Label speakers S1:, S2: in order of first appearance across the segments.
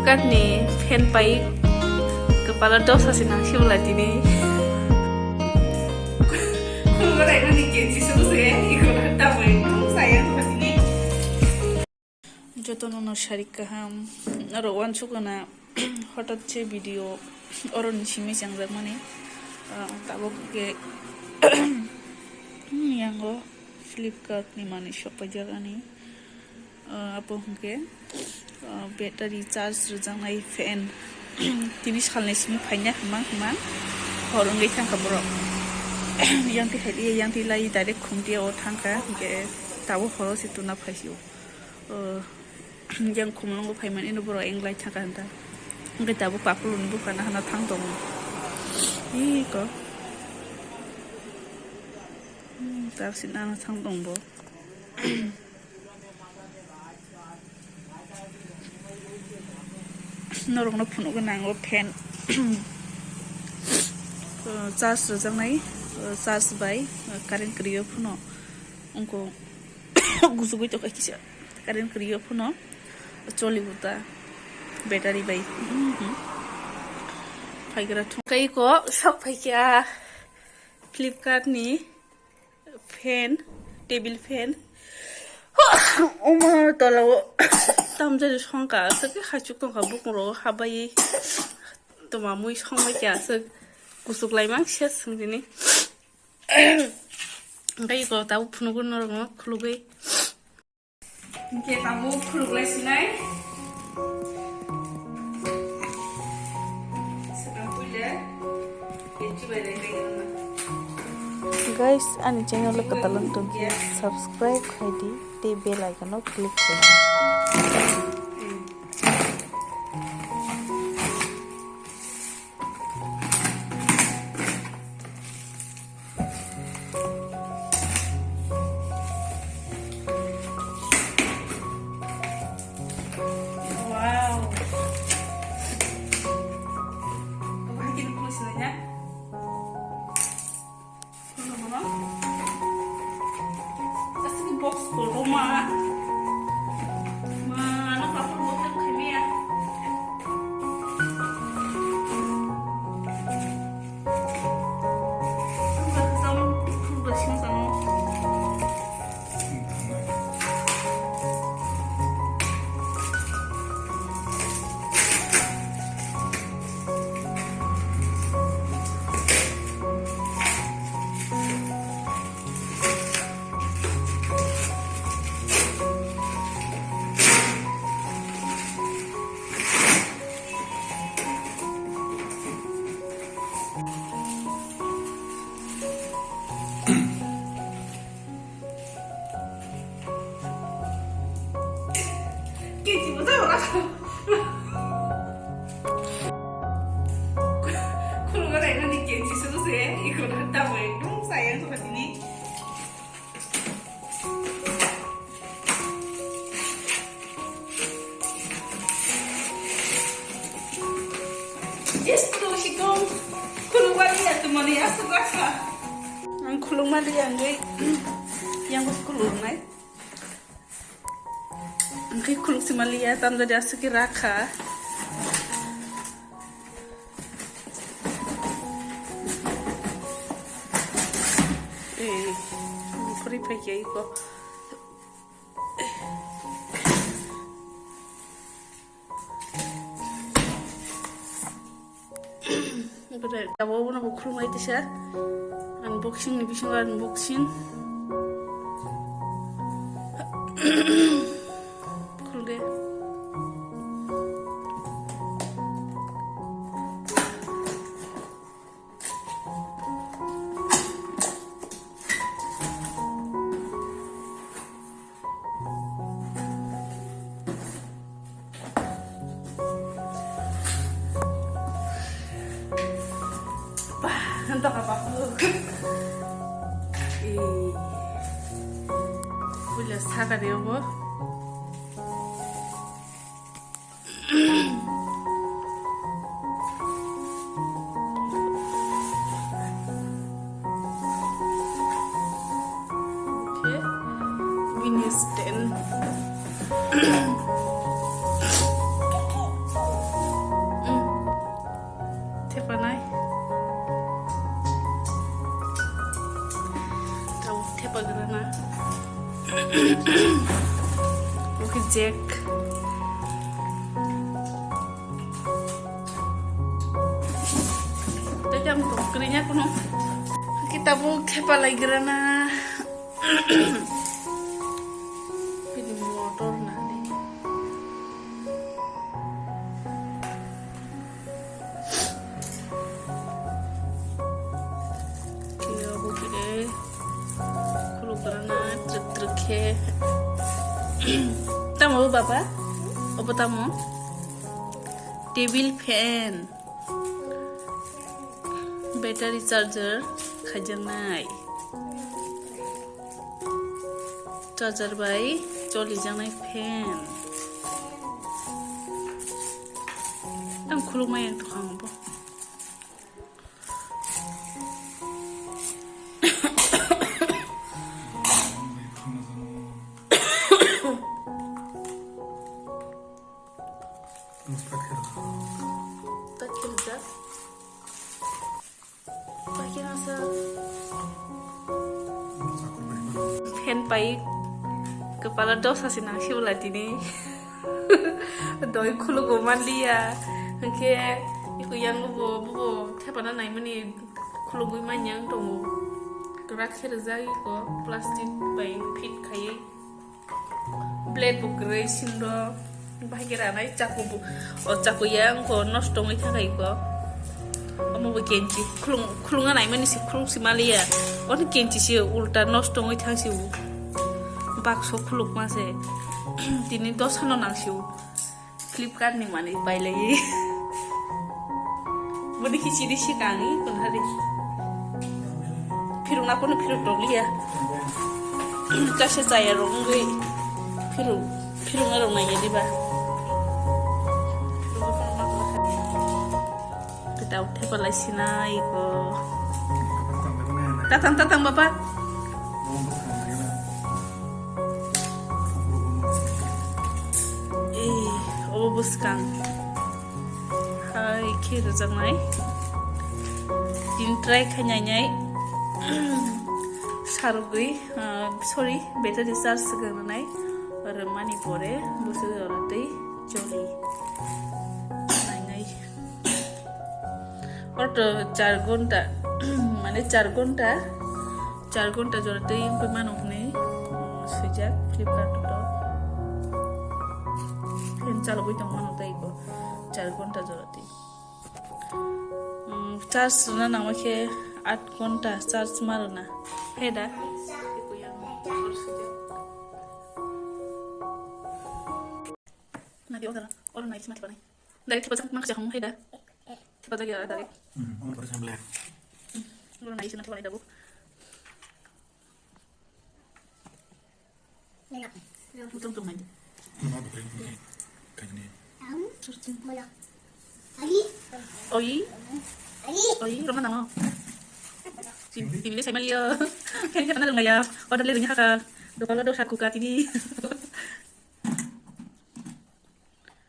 S1: Flipkart nih fan pai kepala dosa sih nang siulah ini. Kalau nggak ada nih kenci selesai, ikut tahu itu saya tuh ini. Joto nono sharik kaham, rawan suka na hotot ce video orang sini yang zaman ini, tahu ke yang go Flipkart nih mana shop aja kan nih, apa mungkin battery charge rujang naik fan. Tini sekali sini banyak mang orang gak tangkap bro. Yang tihari yang tilai dari kundia orang kan, gak tahu kalau situ napa sih. Yang kumulung gue payment ini bro yang lain tangkap anda. Gak tahu papulun bukan anak tangdong. Ih kok. Tahu sih anak tangdong bro. Norong no puno kan nang pen charge rujang nai charge bai karen kriyo puno ungko gusugui to kakisya karen kriyo puno choli buta battery bai phaigara thukai ko sok phaikya Flipkart ni fan table fan Oma tolawo tamjari songka seke hachuk tongka bukro habai toma mui songma kya se kusuk lai mang shes sungdini ngai ko tabu phunugun norong khulugai ke tabu khulugai sinai sekarang puja keju bere
S2: Guys, ani channel lo katalan tuh subscribe kadi te bell icon no click kadi.
S1: Wow. Bikin tulisannya. Box ko rumah mana kapal motor kami ya Kalau nggak ada yang dikenci selesai, ikut tahu itu sayang seperti ini. Esto sih kong, kalau wali ya tuh mana ya suka sah. Kalau mana yang gue kulur nih. Angkai kuluk si Malia tam jadi asuki raka. Kuri pakai iko. Betul. Tahu mana buku rumah itu sih? Unboxing nih, bisa unboxing. Entah apa boleh saga deh bu okay Winnie Sten project. Tapi yang konkretnya kuno kita mau kepala gerana. Ini motor nanti. Kaya bukit kalau gerana truk he. Tamu bapak? Apa tamu? Table fan, battery charger, khajanai. Charger by choli jangai fan. Ang khulumai yang tukang apa? Tak kerja. Pakai rasa fan pai kepala dosa sih nasi ulah dini. Doi kulu goman dia. Oke, iku yang bubu kapan nai meni kulu gue manyang tunggu. Gerak kerja iko plastik pai fit kai. Blade bukre sindo. Bahagia nai caku yang ko nosto ngai kai ko. Omo bu kenci kulungan nai meni si kulung si malia. On kenci si ulta nosto ngai thang si. Bakso kuluk mase. Tini dos hano nang si. Flipkart ni mani pai lagi. Budi kici di si kangi pun hari. Firung aku ni firung dong ya. Kasih saya ronggui. Firung arong nanya di ba. Kita udah palai sinai ko. Tatang bapak. Buskan. Hai kira jangai. Din try kanyai. Sarugui. Sorry, battery charge seganai. Mani pore busu orate choli. Nai. Orto 4 ঘন্টা মানে 4 ঘন্টা জোরতে ইম্পমান ওখানে সুজাক Flipkart তো fan চালাবই তো মনে তাই গো 4 ঘন্টা জোরতে charge না আমাকে 8 ঘন্টা চার্জ মারো না হেডা Nanti orang naik semati panai. Dari cepat mak cakap mau heda. Cepat lagi dari.
S3: Orang baru sambil.
S1: Orang naik semati panai dabu.
S4: Enak.
S1: Untung aja.
S3: Mama beri kayak ini.
S4: Mula. Ali.
S1: Oi, rumah nama. Sini saya malia. Kayaknya pernah dengar ya. Order lirnya kakak. Kalau dosa kukat ini.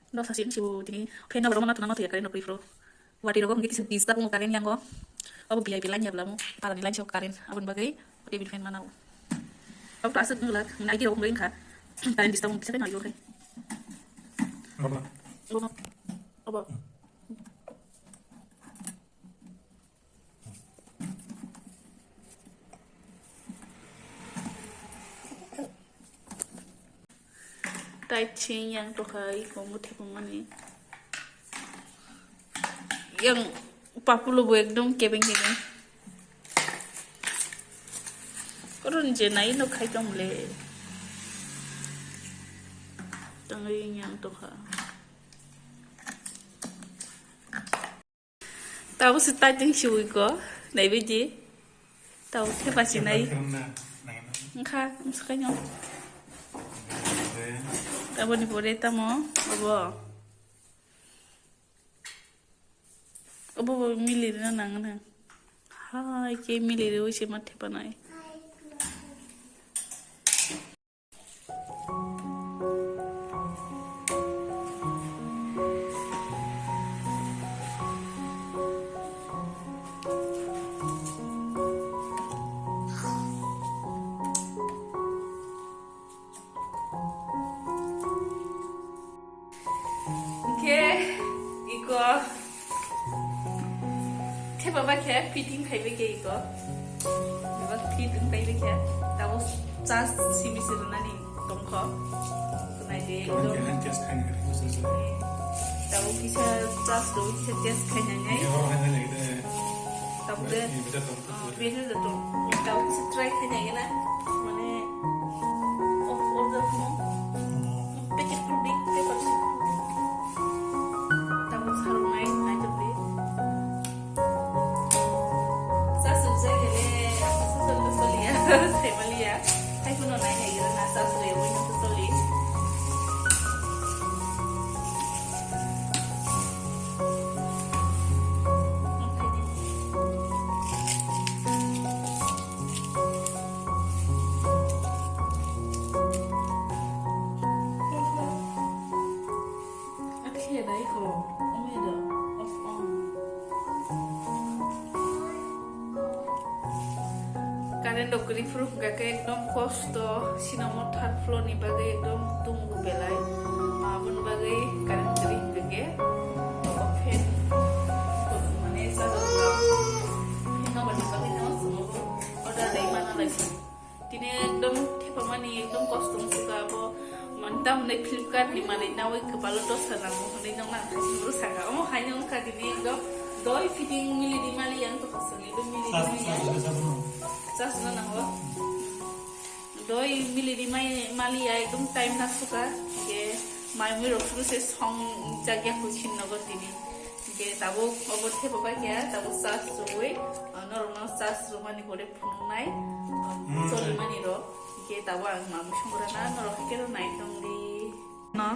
S1: No sasin si tini pena broma tu nama tu ya karen no prifro wati rogo ngiki pista mo karen yang go abu bilai bilanya blamu para nilai si karen abun bagai dia bil fen mana abu tak asal nulak mina igi rogo ngin ka karen pista mo bisa kan ayo kan apa Taicing yang tokai kamu tepuman ni, yang 40 buek dong kebeng. Korun jenai no kai kamu le, tanging yang toka. Tahu si taicing siwi ko, nai biji, tahu siapa si nai, engkau sekarang. Tabo ni pore tamo obo milir na nang na hai ke milir o se mathe panai Iko Tepa ba kaya fitting kaibe ke iko Ba fitting kaibe kaya Tahu cas simi sirna ni tongko Kunai de
S3: Kalau dia anjas kan kan itu selesai.
S1: Tahu bisa cas do bisa tes kanya ngai
S3: Ya orang hanya gitu.
S1: Tahu de
S3: Ini bisa tahu.
S1: Beda de to Tahu bisa try kanya gila Mane of order mo Pikir prudi paper sheet Tahu sarung ngai aja beli Semalia, hai pun orang yang kira nasa sudah yang itu sulit. Akhirnya dah ikut, omeda, of on. Karen dokter proof gak ekdom kosto sinamot hard flow ni bagai ekdom tunggu belai abun bagai karen kering gege open mana satu hingga balik bagai nama semua order dari mana lagi tini ekdom tipe mani ekdom kostum suka apa mantap nih Flipkart di mana nawai kepala dosa namu nih nong kasih berusaha kamu hanya ngkak ini ekdom doi fitting mili di mali yang tuh kesel itu mili di mali yang Sas na nangwa. Doi mili di mali ay dum time na suka ke mai mi roksu se song jagya huchin nago tini ke tabo obot he baba kya tabo sas ruwe normal sas rumani gore phunai soli mani ro ke tabo ang mamu shongura na noro ke ro nai tong di no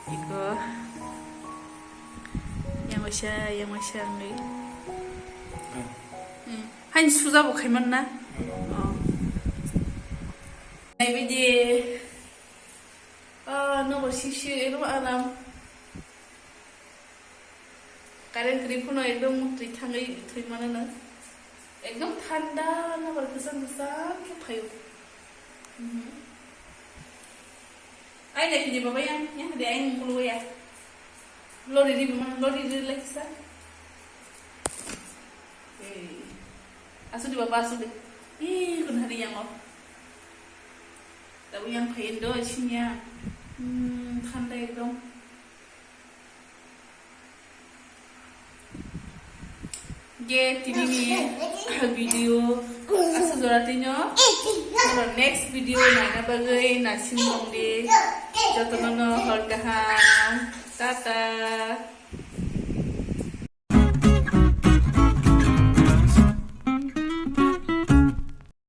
S1: iko yang masya ni Hanya susah bukan mana? Nah, ini nomor sisi itu alam. Kalian keripun itu mutri tanggai itu mana na? Ekdom tanda nomor kesan-kesan ke payu. Ay, nak kerja apa yang ada yang keluar ya? Lori di mana? Lori lagi sah. Asu di bawah asu deh. Ih, kun hari yang mau. Tapi yang kain do isinya. Tanda dong. Ye, tini video asu doratinya. Kalau next video nana bagai nasi mong di. Jotono hol kahang. Tata.